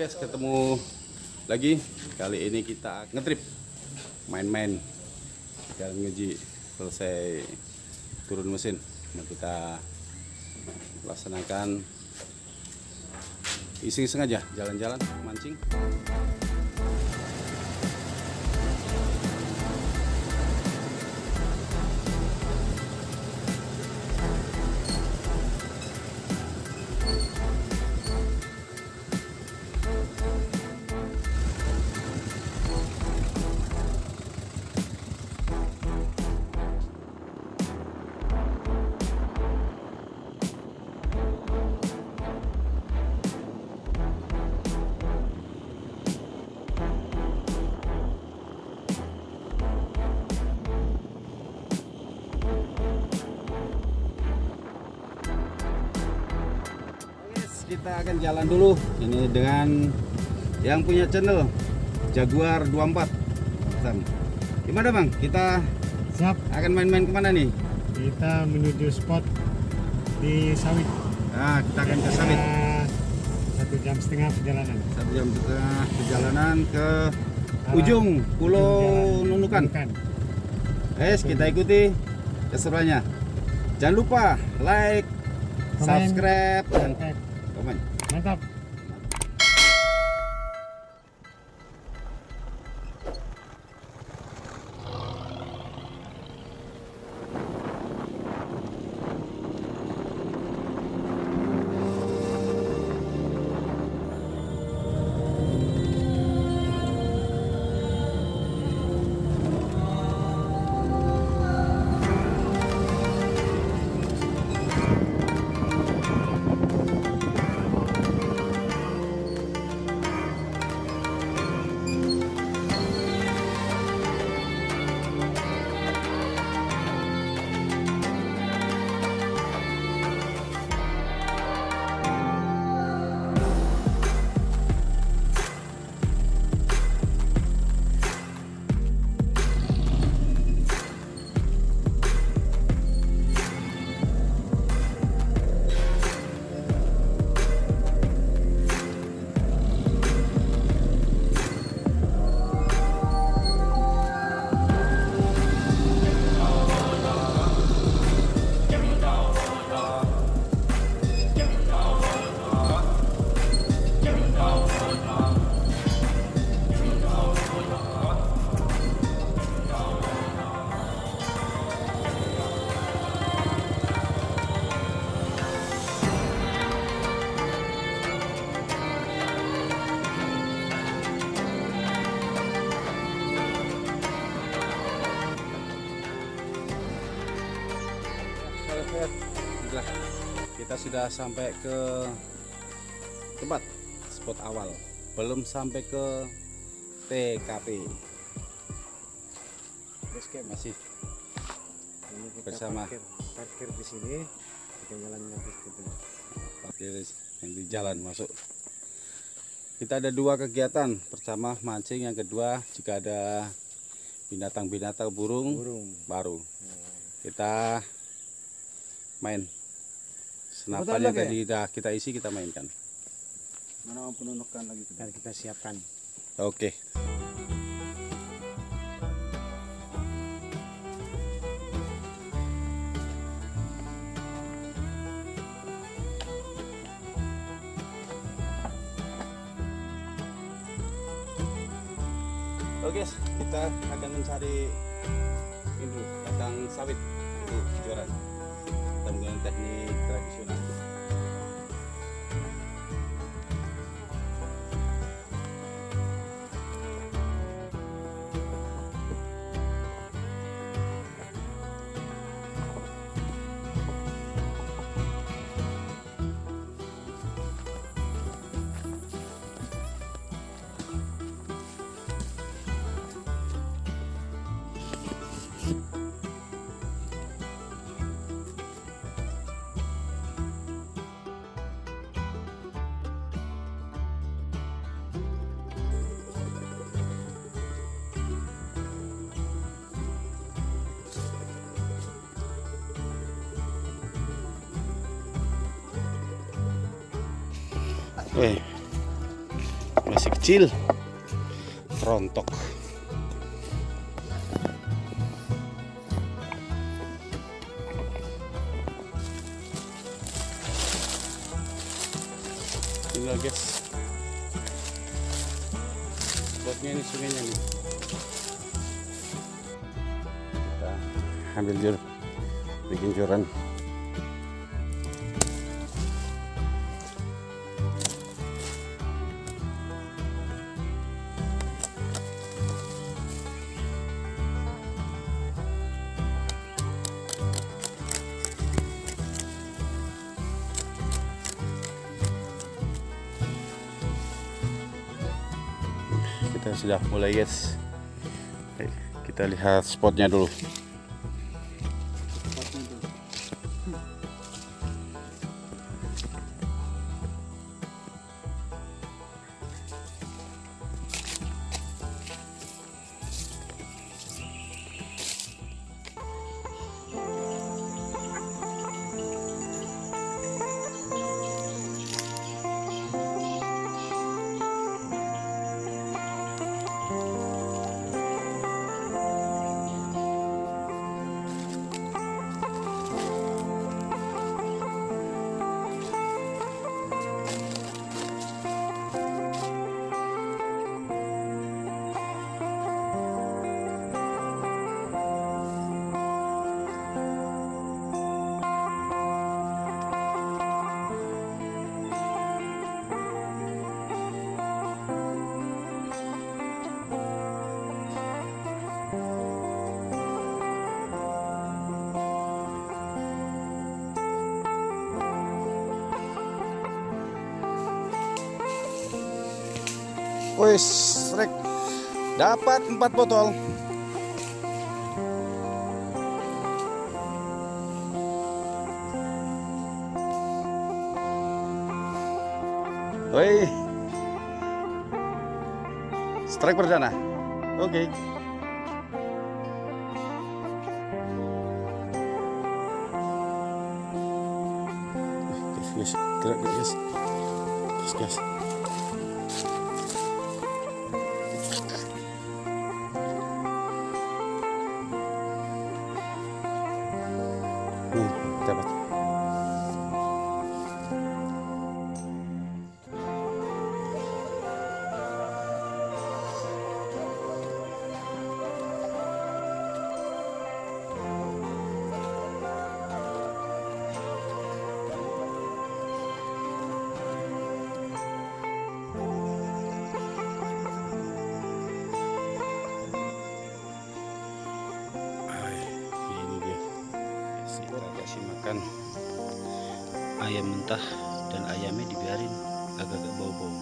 guys, ketemu lagi. Kali ini kita ngetrip, main-main jalan Ngeji. Selesai turun mesin, mau kita laksanakan iseng-iseng aja, jalan-jalan mancing. Kita akan jalan dulu ini dengan yang punya channel Jaguar 24. Gimana Bang? Kita siap akan main-main kemana nih? Kita menuju spot di sawit. Nah, kita akan ke sawit. 1,5 jam perjalanan. 1 jam setengah perjalanan ke ujung Pulau Nunukan. Guys, kita ikuti keseruannya. Jangan lupa like, subscribe, dan komen. Mantap. Kita sudah sampai ke tempat spot awal, belum sampai ke TKP. Masih Ini kita bersama parkir di sini, kita jalan lagi gitu. parkir yang di jalan masuk. Kita ada dua kegiatan, pertama mancing, yang kedua jika ada binatang-binatang burung baru kita main. Senapan yang tadi udah kita isi, kita mainkan. Mana mau penunukan lagi? Kita siapkan. Oke. Oke, kita akan mencari ini batang sawit itu joran. Kita menggunakan teknik tradisional. kecil rontok. Tinggal guys, spotnya ini, sungainya nih. Kita ambil jur, bikin joran. Kita sudah mulai guys. Oke, kita lihat spotnya dulu. Wes, Rek, dapat 4 botol. Woi, strike perdana. Oke. Guys, gerak guys. Guys. Dapat. Makan ayam mentah dan ayamnya dibiarin agak-agak bau-bau.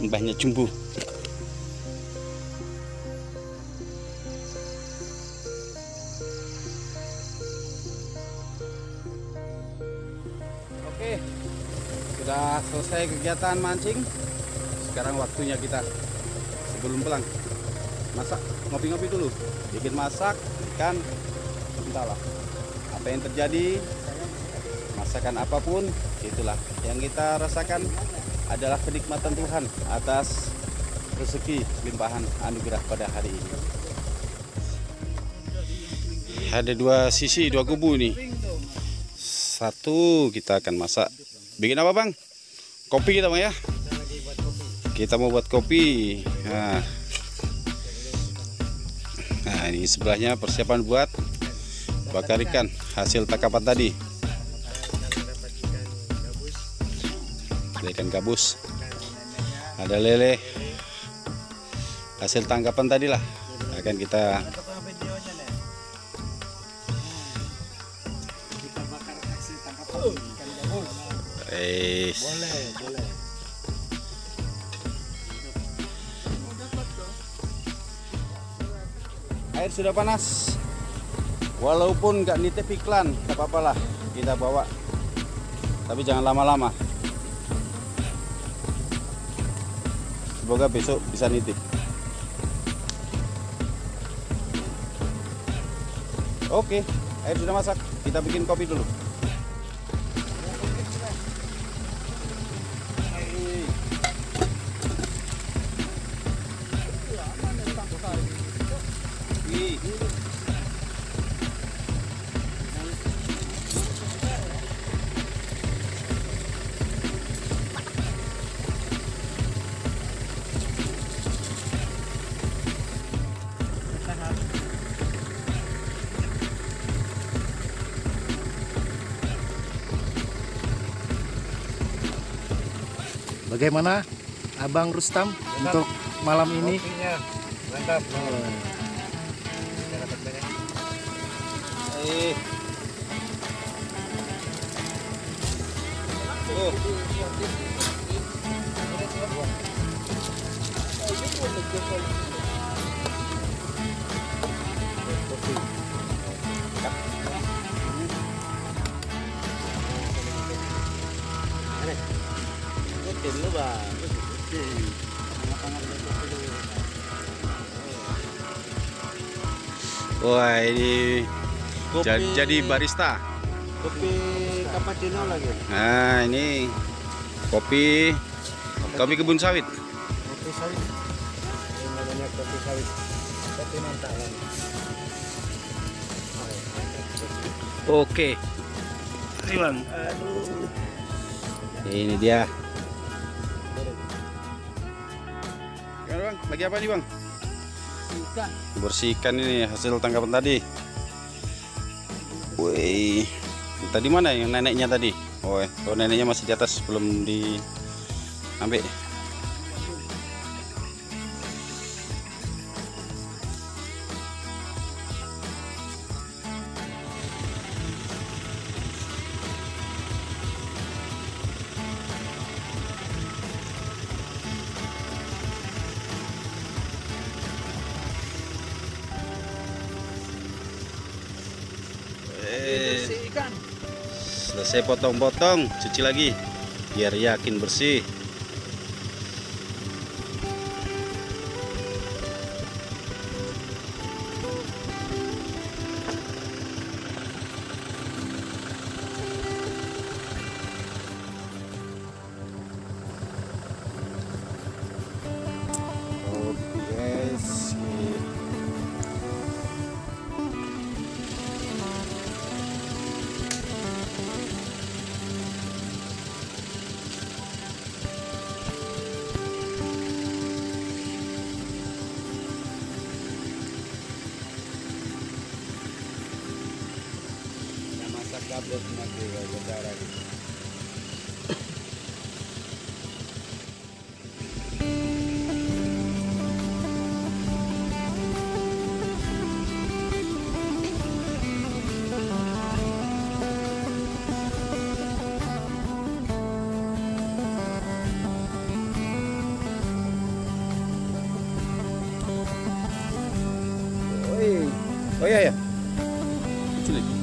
Mbahnya jumbo. Oke, sudah selesai kegiatan mancing. Sekarang waktunya kita sebelum pulang masak, ngopi-ngopi dulu, bikin masak ikan. Entahlah apa yang terjadi, masakan apapun, itulah yang kita rasakan adalah kenikmatan Tuhan atas rezeki limpahan anugerah pada hari ini. ada dua sisi, dua kubu nih. Satu kita akan masak. Bikin apa bang? Kopi kita bang ya? Kita mau buat kopi. Nah ini sebelahnya persiapan buat bakar ikan hasil tangkapan tadi. Ada ikan gabus, ada lele hasil tangkapan tadi lah. Akan kita bakar hasil tangkapan ikan gabus. Boleh. Air sudah panas. Walaupun nggak nitip iklan, tak apa-apalah kita bawa. Tapi jangan lama-lama. Semoga besok bisa nitip. Oke, air sudah masak. Kita bikin kopi dulu. Bagaimana Abang Rustam untuk malam ini? Kopinya mantap. Wah ini jadi barista. Kopi cappuccino lagi. Nah ini kopi kebun sawit. Kopi sawit. Ini namanya kopi sawit. Kopi mantap. Oke. Ini bang. Ini dia. Gimana bang? Lagi apa nih bang? Bersihkan ini hasil tangkapan tadi. Wih, tadi mana yang neneknya tadi? Oh neneknya masih di atas, belum diambil. Selesai potong-potong, cuci lagi biar yakin bersih. Kabel nanti berdarah. Oh iya ya. Kecil lagi.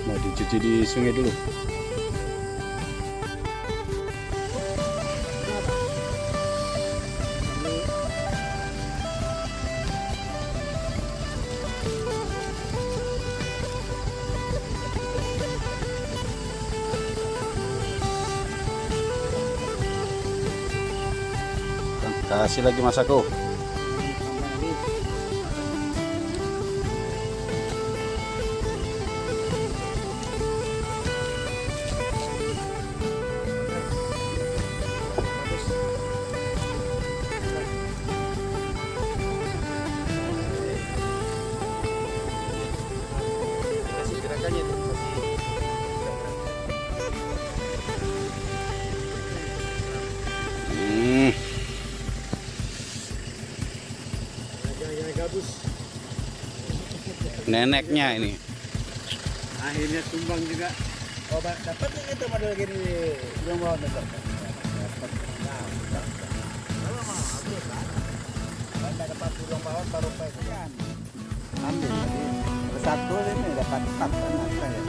mau dicuci di sungai dulu. Kasih lagi Mas aku. Neneknya ini akhirnya tumbang juga. Oh, dapat itu model gini belum mau dapat. Dapat tulang bawah baru pegang. Ambil satu ini dapat 4 anak saya.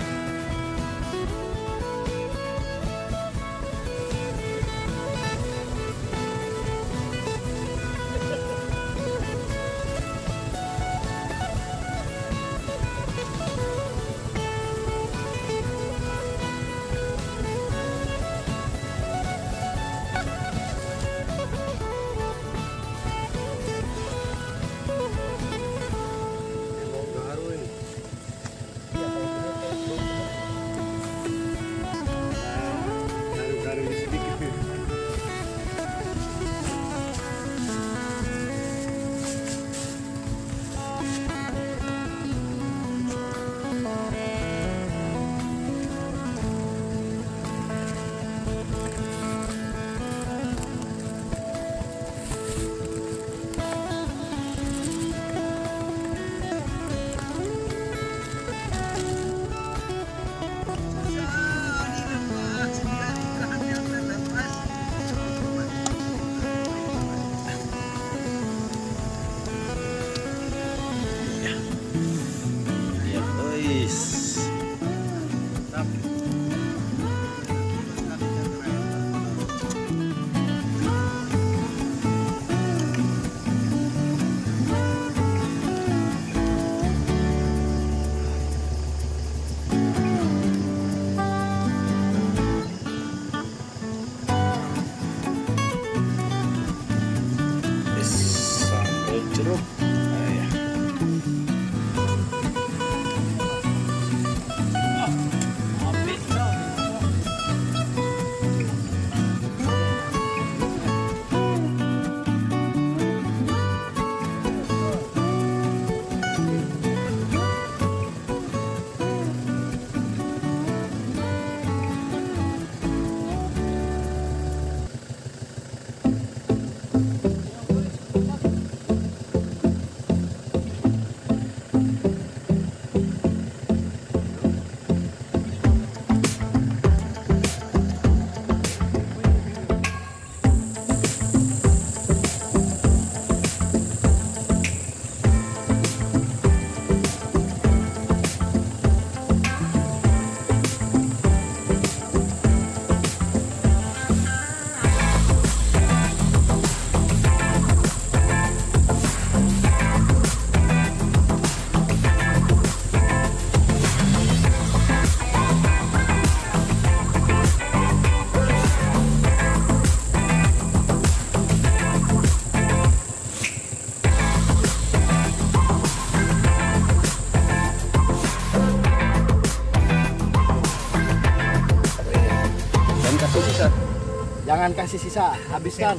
Jangan kasih sisa, habiskan.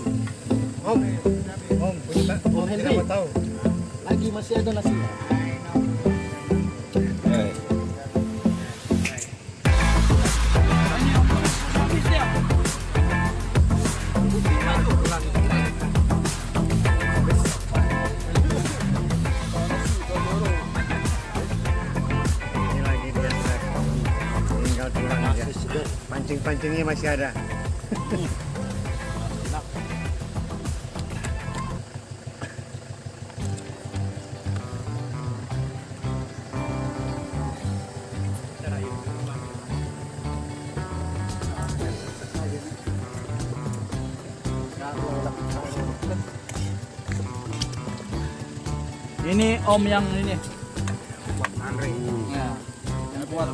Om Henry, tidak mau tahu. lagi masih ada nasinya. Ini lagi dia tinggal tulang aja. Pancing-pancingnya masih ada. Ini om yang ini. Andre. Ya. Yang kuat.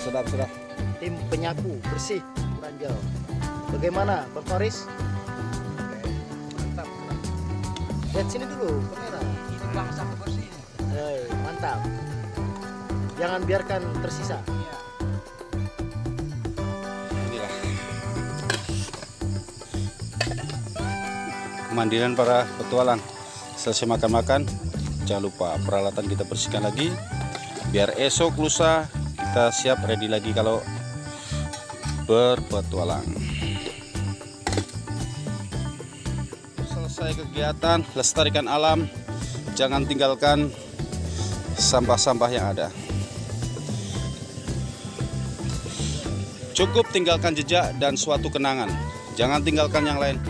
Sedap. Tim penyapu bersih Ranjau. Bagaimana Bang Faris? Mantap. Lihat sini dulu kamera. Ini bangsa bersih. Mantap. Jangan biarkan tersisa. Iya. Inilah kemandiran para petualang. Selesai makan-makan, jangan lupa peralatan kita bersihkan lagi, biar esok lusa kita siap ready lagi kalau berpetualang. Selesai kegiatan, lestarikan alam, jangan tinggalkan sampah-sampah yang ada. Cukup tinggalkan jejak dan suatu kenangan, jangan tinggalkan yang lain.